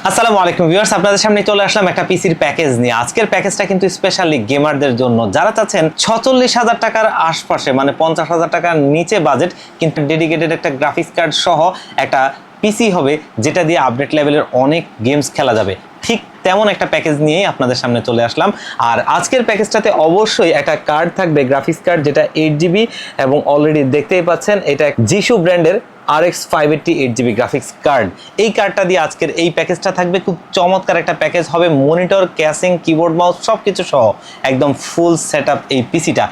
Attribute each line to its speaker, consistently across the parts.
Speaker 1: আসসালামু আলাইকুম ভিউয়ার্স, আপনাদের সামনে চলে আসলাম একটা পিসির প্যাকেজ নিয়ে। আজকের প্যাকেজটা কিন্তু স্পেশালি গেমারদের জন্য, যারা চাচ্ছেন 46,000 টাকার আশপাশে মানে 50,000 টাকার নিচে বাজেট, কিন্তু ডেডিকেটেড একটা গ্রাফিক্স কার্ড সহ একটা পিসি হবে যেটা দিয়ে আপডেট লেভেলের অনেক গেমস খেলা যাবে। ঠিক তেমন একটা প্যাকেজ নিয়েই আপনাদের সামনে চলে আসলাম। আর আজকের প্যাকেজটাতে অবশ্যই একটা কার্ড থাকবে, গ্রাফিক্স কার্ড, যেটা 8GB এবং অলরেডি দেখতেই পাচ্ছেন এটা জিশু ব্র্যান্ডের RX 580 8GB গ্রাফিক্স কার্ড। এই কার্ডটা দিয়ে আজকের এই প্যাকেজটা থাকবে। খুব চমৎকার একটা প্যাকেজ হবে, মনিটর, ক্যাসিং, কিবোর্ড, মাউস সব কিছু সহ একদম ফুল সেট আপ এই পিসিটা।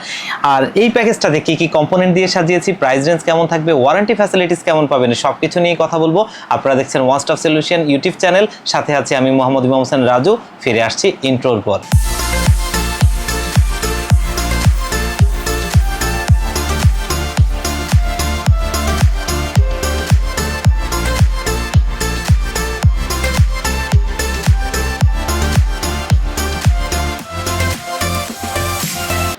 Speaker 1: আর এই প্যাকেজটাতে কী কী কম্পোনেন্ট দিয়ে সাজিয়েছি, প্রাইস রেঞ্জ কেমন থাকবে, ওয়ারেন্টি ফ্যাসিলিটিস কেমন পাবেন, সব কিছু নিয়ে কথা বলবো। আপনারা দেখছেন one stop solution YouTube channel, সাথে আছি আমি মোহাম্মদ ইমাম হোসেন রাজু। ফিরে আসছি ইন্ট্রোর পর।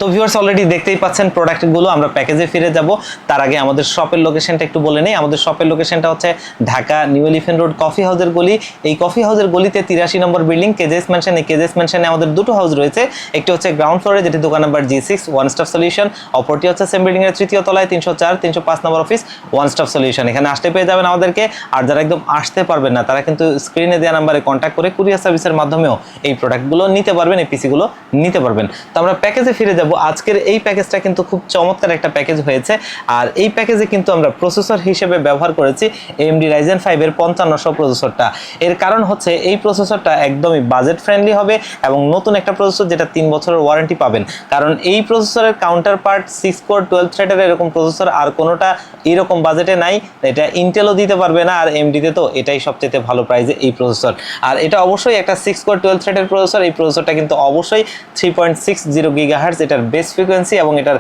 Speaker 1: তো ভিউয়ার্স, অলরেডি দেখতেই পাচ্ছেন প্রোডাক্টগুলো। আমরা প্যাকেজে ফিরে যাব, তার আগে আমাদের শপের লোকেশনটা একটু বলে নেই। আমাদের শপের লোকেশনটা হচ্ছে Dhaka new elephant road coffee হাউসের গলি। এই কফি হাউসের গলিতে 83 নম্বর বিল্ডিং কেজেস ম্যানশন। এই কেজেস ম্যানশনে আমাদের দুটো হাউস রয়েছে, একটি হচ্ছে গ্রাউন্ড ফ্লোরে যেটি দোকান number G6 one stop solution, অপরটি হচ্ছে সেম বিল্ডিং এর তৃতীয় তলায় 304 305 নম্বর অফিস ওয়ান স্টপ সলিউশন। এখানে আসতে পেয়ে যাবেন আমাদেরকে। আর যারা একদম আসতে পারবেন না, তারা কিন্তু স্ক্রিনে দেওয়া নাম্বারে কন্ট্যাক্ট করে কুরিয়ার সার্ভিসের মাধ্যমেও এই প্রোডাক্টগুলো নিতে পারবেন, এই পিসিগুলো নিতে পারবেন। তো আমরা প্যাকেজে ফিরে যাব। আজকের এই প্যাকেজটা কিন্তু খুব চমৎকার একটা প্যাকেজ হয়েছে। আর এই প্যাকেজে কিন্তু আমরা প্রসেসর হিসেবে ব্যবহার করেছি AMD Ryzen 5 এর 5500 প্রসেসরটা। এর কারণ হচ্ছে এই প্রসেসরটা একদমই বাজেট ফ্রেন্ডলি হবে এবং নতুন একটা প্রসেসর যেটা 3 বছরের ওয়ারেন্টি পাবেন। কারণ এই প্রসেসরের কাউন্টার পার্ট 6 কোর 12 থ্রেডের এরকম প্রসেসর আর কোনোটা এরকম বাজেটে নাই। এটা ইন্টেলও দিতে পারবে না, আর AMD-তে তো এটাই সবচেয়ে ভালো প্রাইসে এই প্রসেসর। আর এটা অবশ্যই একটা 6 কোর 12 থ্রেডের প্রসেসর। এই প্রসেসরটা কিন্তু অবশ্যই 3.60 GHz এটার বেস ফ্রিকোয়েন্সি এবং এটার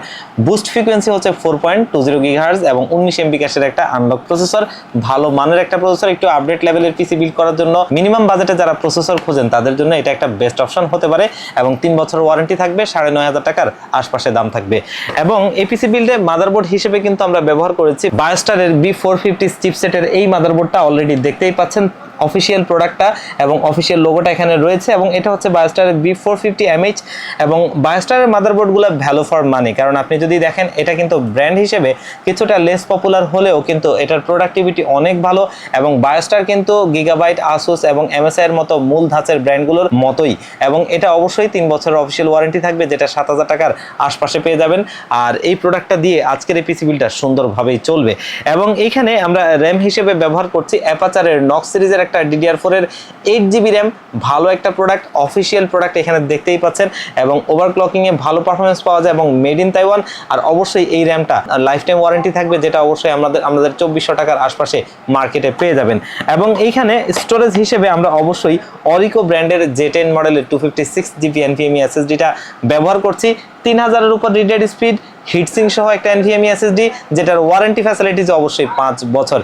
Speaker 1: বুস্ট ফ্রিকোয়েন্সি হচ্ছে 4.20 GHz এবং 19 MB ক্যাশের একটা আনলক প্রসেসর। ভালো মানের একটা প্রসেসর। একটু আপডেট লেভেলের পিসি বিল্ড করার জন্য মিনিমাম বাজেটে যারা প্রসেসর খোঁজেন তাদের জন্য এটা একটা বেস্ট অপশন হতে পারে। এবং 3 বছরের ওয়ারেন্টি থাকবে, 9,500 টাকার আশপাশে দাম থাকবে। এবং এই পিসি বিল্ডে মাদারবোর্ড হিসেবে কিন্তু আমরা ব্যবহার করেছি বায়োস্টারের B450 চিপসেটের এই মাদারবোর্ডটা। অলরেডি দেখতেই পাচ্ছেন অফিসিয়াল প্রোডাক্টটা এবং অফিসিয়াল লোগোটা এখানে রয়েছে। এবং এটা হচ্ছে বায়োস্টারের B450MH। এবং বায়োস্টারের মাদারবোর্ডগুলো ভ্যালু ফর মানি, কারণ আপনি যদি দেখেন এটা কিন্তু ব্র্যান্ড হিসেবে কিছুটা লেস পপুলার হলেও কিন্তু এটার প্রোডাক্টিভিটি অনেক ভালো। এবং বায়োস্টার কিন্তু গিগাবাইট, আসুস এবং MSI এর মতো মূল ধাঁচের ব্র্যান্ডগুলোর মতোই। এবং এটা অবশ্যই 3 বছরের অফিসিয়াল ওয়ারেন্টি থাকবে, যেটা 7,000 টাকার আশপাশে পেয়ে যাবেন। আর এই প্রোডাক্টটা দিয়ে আজকের এই পিসি বিলটা সুন্দরভাবেই চলবে। এবং এইখানে আমরা র্যাম হিসেবে ব্যবহার করছি অ্যাপাচারের নক্স সিরিজের একটা DDR4 এর 8GB র্যাম। ভালো একটা প্রোডাক্ট, অফিসিয়াল প্রোডাক্ট এখানে দেখতেই পাচ্ছেন। এবং ওভারক্লকিংয়ে ভালো পারফরমেন্স পাওয়া যায় এবং মেড ইন তাইওয়ান। আর অবশ্যই এই র্যামটা লাইফ টাইম ওয়ারেন্টি থাকবে, যেটা অবশ্যই আমাদের 2400 টাকার আশপাশে মার্কেটে পেয়ে যাবেন। এবং এইখানে স্টোরেজ হিসেবে আমরা অবশ্যই অরিকো ব্র্যান্ডের J10 মডেলের 256GB NVMe SSD-টা ব্যবহার করছি। 3000 এর উপর রিড স্পিড, হিটসিং সহ একটা NVMe SSD, যেটার ওয়ারেন্টি ফ্যাসিলিটিস অবশ্যই 5 বছর।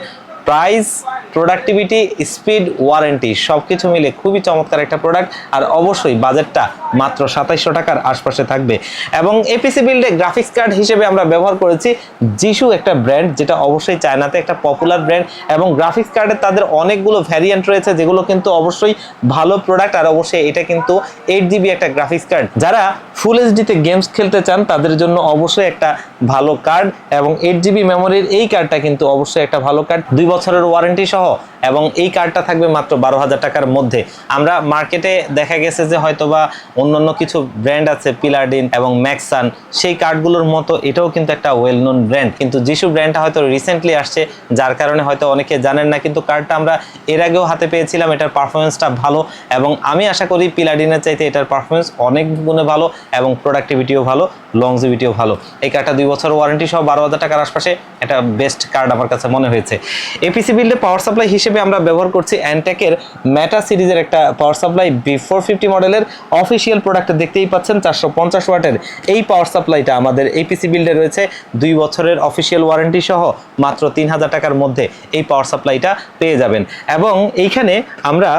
Speaker 1: প্রাইস, প্রোডাক্টিভিটি, স্পিড, ওয়ারেন্টি সবকিছু মিলে খুবই চমৎকার একটা প্রোডাক্ট। আর অবশ্যই বাজেটটা মাত্র 2700 টাকার আশপাশে থাকবে। এবং এপিসি বিল্ডে গ্রাফিক্স কার্ড হিসেবে আমরা ব্যবহার করেছি জিশু একটা ব্র্যান্ড, যেটা অবশ্যই চায়নাতে একটা পপুলার ব্র্যান্ড। এবং গ্রাফিক্স কার্ডে তাদের অনেকগুলো ভ্যারিয়েন্ট রয়েছে, যেগুলো কিন্তু অবশ্যই ভালো প্রোডাক্ট। আর অবশ্যই এটা কিন্তু 8GB একটা গ্রাফিক্স কার্ড। যারা ফুল এইচডিতে গেমস খেলতে চান তাদের জন্য অবশ্যই একটা ভালো কার্ড। এবং 8GB মেমোরির এই কার্ডটা কিন্তু অবশ্যই একটা ভালো কার্ড, 2 বছরের ওয়ারেন্টি সহ। এবং এই কার্ডটা থাকবে মাত্র 12,000 টাকার মধ্যে। আমরা মার্কেটে দেখা গেছে যে হয়তোবা অন্যান্য কিছু ব্র্যান্ড আছে, পিলাডিন এবং ম্যাক্সান, সেই কার্ডগুলোর মতো এটাও কিন্তু একটা ওয়েল নোন ব্র্যান্ড। কিন্তু জিশু ব্র্যান্ডটা হয়তো রিসেন্টলি আসছে, যার কারণে হয়তো অনেকে জানেন না। কিন্তু কার্ডটা আমরা এর আগেও হাতে পেয়েছিলাম, এটার পারফরমেন্সটা ভালো। এবং আমি আশা করি পিলাডিনের চাইতে এটার পারফরমেন্স অনেক গুণে ভালো এবং প্রোডাক্টিভিটিও ভালো, লংজিভিটিও ভালো। এই কার্ডটা 2 বছর ওয়ারেন্টি সহ 12,000 টাকার আশপাশে এটা বেস্ট কার্ড আমার কাছে মনে হয়েছে। এপিসি বিল্ডে পাওয়ার সাপ্লাই হিসেবে আমরা ব্যবহার করছি অ্যান্টেকের ম্যাটা সিরিজের একটা পাওয়ার সাপ্লাই B450 মডেলের। অফিসিয়াল প্রোডাক্টে দেখতেই পাচ্ছেন 450 ওয়াটের এই পাওয়ার সাপ্লাইটা আমাদের এপিসি বিল্ডে রয়েছে। 2 বছরের অফিসিয়াল ওয়ারেন্টি সহ মাত্র 3000 টাকার মধ্যে এই পাওয়ার সাপ্লাইটা পেয়ে যাবেন। এবং এইখানে আমরা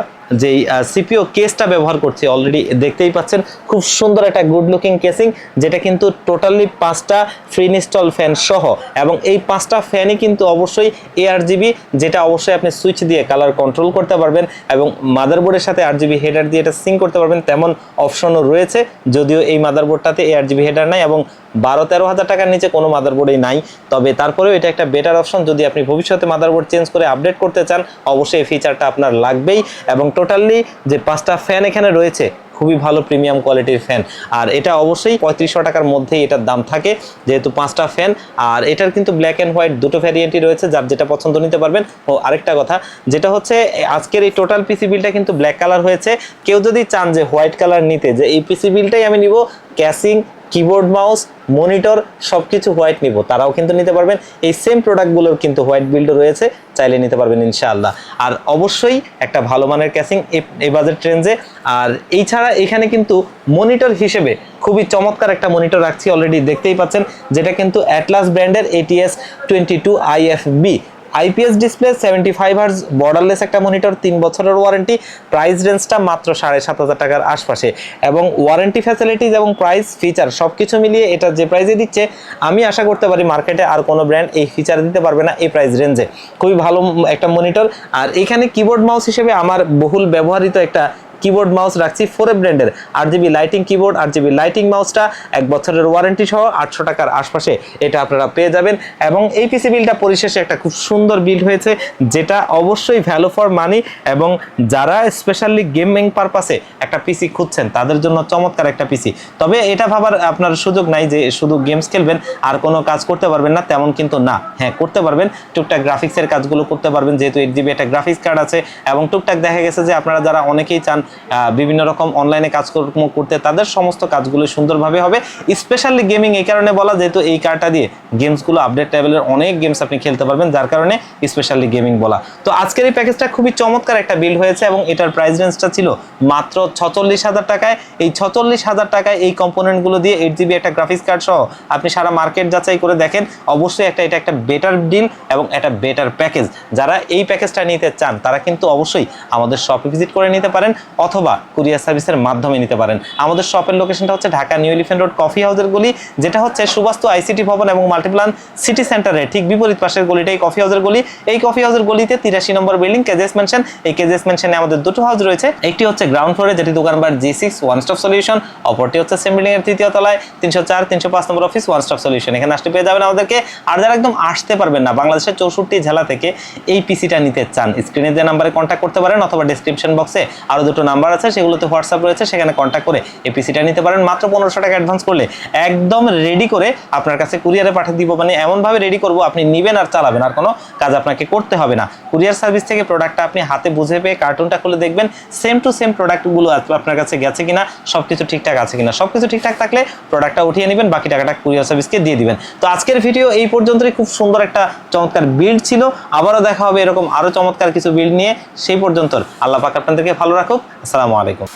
Speaker 1: যেই সিপিও কেসটা ব্যবহার করছি অলরেডি দেখতেই পাচ্ছেন, খুব সুন্দর একটা গুড লুকিং কেসিং, যেটা কিন্তু টোটালি 5টা ফ্রি ইনস্টল ফ্যান সহ, এবং এই 5টা ফ্যানই কিন্তু অবশ্যই ARGB, যেটা অবশ্যই আপনি সুইচ দিয়ে কালার কন্ট্রোল করতে পারবেন, এবং মাদারবোর্ডের সাথে RGB হেডার দিয়ে এটা সিঙ্ক করতে পারবেন, তেমন অপশনও রয়েছে। যদিও এই মাদারবোর্ডটাতে ARGB হেডার নাই এবং 12-13 হাজার টাকার নিচে কোনো মাদারবোর্ডেই নাই, তবে তারপরেও এটা একটা বেটার অপশন। যদি আপনি ভবিষ্যতে মাদারবোর্ড চেঞ্জ করে আপডেট করতে চান, অবশ্যই এই ফিচারটা আপনার লাগবেই। এবং টোটালি যে 5টা ফ্যান এখানে রয়েছে, খুবই ভালো প্রিমিয়াম কোয়ালিটির ফ্যান, আর এটা অবশ্যই 3500 টাকার মধ্যেই এটার দাম থাকে, যেহেতু 5টা ফ্যান। আর এটার কিন্তু ব্ল্যাক অ্যান্ড হোয়াইট দুটো ভ্যারিয়েন্টই রয়েছে, যার যেটা পছন্দ নিতে পারবেন। ও আরেকটা কথা, যেটা হচ্ছে আজকের এই টোটাল পিসি বিলটা কিন্তু ব্ল্যাক কালার হয়েছে। কেউ যদি চান যে হোয়াইট কালার নিতে, যে এই পিসি বিলটাই আমি নিব, ক্যাসিং, কিবোর্ড, মাউস, মনিটর সবকিছু হোয়াইট নিব, তারাও কিন্তু নিতে পারবেন। এই সেম প্রোডাক্টগুলোর কিন্তু হোয়াইট বিল্ডও রয়েছে, চাইলে নিতে পারবেন ইনশাআল্লাহ। আর অবশ্যই একটা ভালো মানের ক্যাসিং এই বাজেট রেঞ্জে। আর এই ছাড়া এখানে কিন্তু মনিটর হিসেবে খুবই চমৎকার একটা মনিটর রাখছি, অলরেডি দেখতেই পাচ্ছেন, যেটা কিন্তু অ্যাটলাস ব্র্যান্ডের ATS 22 IFB IPS display, 75 hertz borderless একটা মনিটর, 3 বছরের ওয়ারেন্টি। প্রাইস রেঞ্জটা মাত্র 7,500 টাকার আশপাশে, এবং ওয়ারেন্টি ফ্যাসিলিটিস এবং প্রাইস ফিচার সবকিছু মিলিয়ে এটা যে প্রাইসে দিচ্ছে, আমি আশা করতে পারি মার্কেটে আর কোনো ব্র্যান্ড এই ফিচার দিতে পারবে না এই প্রাইস রেঞ্জে। খুবই ভালো একটা মনিটর। আর এখানে কিবোর্ড মাউস হিসেবে আমার বহুল ব্যবহৃত একটা কিবোর্ড মাউস রাখছি 4F ব্র্যান্ডের RGB lighting keyboard, RGB lighting মাউসটা 1 বছরের ওয়ারেন্টি সহ 800 টাকার আশপাশে এটা আপনারা পেয়ে যাবেন। এবং এই পিসি বিলটা পরিশেষে একটা খুব সুন্দর বিল হয়েছে, যেটা অবশ্যই ভ্যালু ফর মানি, এবং যারা স্পেশালি গেমিং পারপাসে একটা পিসি খুঁজছেন তাদের জন্য চমৎকার একটা পিসি। তবে এটা ভাবার আপনার সুযোগ নাই যে শুধু গেমস খেলবেন আর কোনো কাজ করতে পারবেন না, তেমন কিন্তু না। হ্যাঁ, করতে পারবেন, টুকটাক গ্রাফিক্সের কাজগুলো করতে পারবেন, যেহেতু 8GB একটা গ্রাফিক্স কার্ড আছে। এবং টুকটাক দেখা গেছে যে আপনারা যারা অনেকেই চান বিভিন্ন রকম অনলাইনে কাজকর্ম করতে, তাদের সমস্ত কাজগুলো সুন্দরভাবে হবে। স্পেশালি গেমিং এই কারণে বলা, যেহেতু এই কার্ডটা দিয়ে গেমসগুলো আপডেট লেভেলের অনেক গেমস আপনি খেলতে পারবেন, যার কারণে স্পেশালি গেমিং বলা। তো আজকের এই প্যাকেজটা খুবই চমৎকার একটা বিল হয়েছে, এবং এটার প্রাইস রেঞ্জটা ছিল মাত্র 46,000 টাকায়। এই 46,000 টাকায় এই কম্পোনেন্টগুলো দিয়ে 8GB একটা গ্রাফিক্স কার্ড সহ আপনি সারা মার্কেট যাচাই করে দেখেন, অবশ্যই এটা একটা বেটার ডিল এবং একটা বেটার প্যাকেজ। যারা এই প্যাকেজটা নিতে চান তারা কিন্তু অবশ্যই আমাদের শপে ভিজিট করে নিতে পারেন, অথবা কুরিয়ার সার্ভিসের মাধ্যমে নিতে পারেন। আমাদের শপের লোকেশনটা হচ্ছে Dhaka new elephant road coffee হাউসের গলি, যেটা হচ্ছে সুবাস্তু ICT ভবন এবং মাল্টিপ্লান সিটি সেন্টারের ঠিক বিপরীত পাশের গলিটাই কফি হাউসের গলি। এই কফি হাউসের গলিতে 83 নম্বর বিল্ডিং কেজেস মেনশন। এই কেজেস মেনশনে আমাদের দুটো হাউস রয়েছে, একটি হচ্ছে গ্রাউন্ড ফ্লোরে, যেটি দোকান number G6 one stop solution, অপরটি হচ্ছে সেম বিল্ডিং এর 3য় তলায় 304 305 নম্বর অফিস ওয়ান স্টপ সলিউশন। এখানে আসতে পেয়ে যাবেন আমাদেরকে। আর যারা একদম আসতে পারবেন না, বাংলাদেশের 64 জেলা থেকে এই পিসিটা নিতে চান, স্ক্রিনে যে নাম্বারে কন্ট্যাক্ট করতে পারেন, অথবা ডেসক্রিপশন বক্সে আরো দুটো নাম্বার আছে, সেগুলোতে হোয়াটসঅ্যাপ রয়েছে, সেখানে কন্ট্যাক্ট করে এই পিসিটা নিতে পারেন। মাত্র 1500 টাকা অ্যাডভান্স করলে একদম রেডি করে আপনার কাছে কুরিয়ারে পাঠিয়ে দিব। মানে এমনভাবে রেডি করব, আপনি নেবেন আর চালাবেন, আর কোনো কাজ আপনাকে করতে হবে না। কুরিয়ার সার্ভিস থেকে প্রোডাক্টটা আপনি হাতে বুঝে পেয়ে কার্টুনটা খুলে দেখবেন সেম টু সেম প্রোডাক্টগুলো আপনার কাছে গেছে কিনা, সবকিছু ঠিকঠাক আছে কিনা। সবকিছু ঠিকঠাক থাকলে প্রোডাক্টটা উঠিয়ে নেবেন, বাকি টাকাটা কুরিয়ার সার্ভিসকে দিয়ে দিবেন। তো আজকের ভিডিও এই পর্যন্তই। খুব সুন্দর একটা চমৎকার বিল্ড ছিল। আবারও দেখা হবে এরকম আরো চমৎকার কিছু বিল্ড নিয়ে। সেই পর্যন্ত আল্লাহ পাক আপনাদেরকে ভালো রাখুক। আসসালামু আলাইকুম।